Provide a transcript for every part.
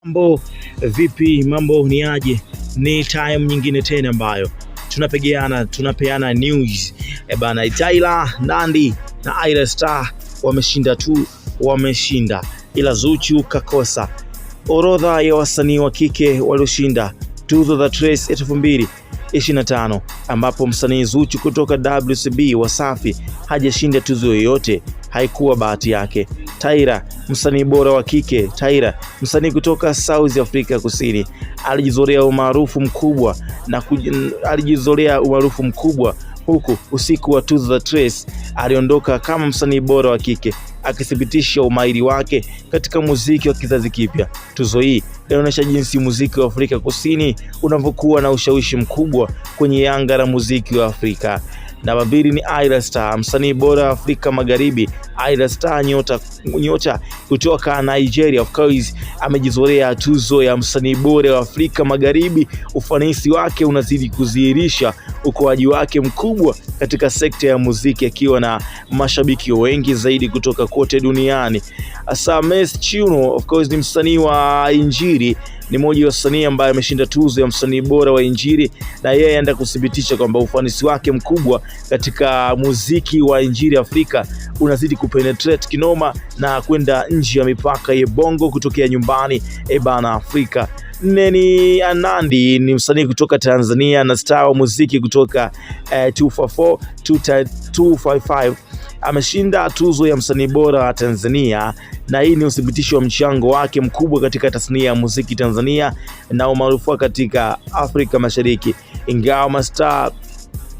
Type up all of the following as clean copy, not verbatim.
Mambo vipi? Mambo ni aje? Ni time nyingine tena ambayo tunapeana news. Bana, Tyla, Nandy na Ayra Starr wameshinda, ila Zuchu kakosa. Orodha ya wasanii wa kike walioshinda tuzo za Trace 2025, ambapo msanii Zuchu kutoka WCB Wasafi hajashinda tuzo yoyote. Haikuwa bahati yake. Tyla, msanii bora wa kike. Tyla, msanii kutoka South Africa Kusini, alijizolea umaarufu mkubwa huku usiku wa tuzo za Trace aliondoka kama msanii bora wa kike, akithibitisha umahiri wake katika muziki wa kizazi kipya. Tuzo hii inaonyesha jinsi muziki wa Afrika Kusini unavyokuwa na ushawishi mkubwa kwenye anga la muziki wa Afrika. Namba 2 ni Ayra Starr, msanii bora wa Afrika Magharibi. Ayra Starr, nyota kutoka Nigeria, of course, amejizolea tuzo ya msanii bora wa Afrika Magharibi. Ufanisi wake unazidi kudhihirisha ukuaji wake mkubwa katika sekta ya muziki, akiwa na mashabiki wengi zaidi kutoka kote duniani. Mesi Chinwo, of course, ni msanii wa Injili, ni mmoja wa wasanii ambaye ameshinda tuzo ya msanii bora wa Injili, na yeye anaenda kudhibitisha kwamba ufanisi wake mkubwa katika muziki wa Injili Afrika unazidi kupenetrate kinoma na kwenda nje ya mipaka ya Bongo kutokea nyumbani bana Afrika. Ni Nandy, ni msanii kutoka Tanzania na star wa muziki kutoka 255 ameshinda tuzo ya msanii bora wa Tanzania, na hii ni uthibitisho wa mchango wake mkubwa katika tasnia ya muziki Tanzania na umaarufu katika Afrika Mashariki. Ingawa mastaa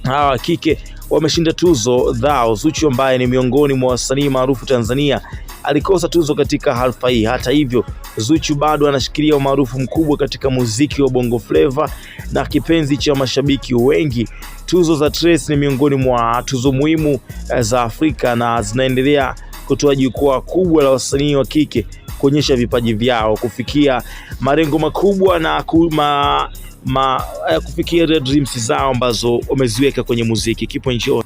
hawa kike wameshinda tuzo zao, Zuchu ambaye ni miongoni mwa wasanii maarufu Tanzania alikosa tuzo katika hafla hii. Hata hivyo, Zuchu bado anashikilia umaarufu mkubwa katika muziki wa Bongo Flava na kipenzi cha mashabiki wengi. Tuzo za Trace ni miongoni mwa tuzo muhimu za Afrika na zinaendelea kutoa jukwaa kubwa la wasanii wa kike kuonyesha vipaji vyao, kufikia malengo makubwa na kufikia dreams zao ambazo wameziweka kwenye muziki. Keep enjoy.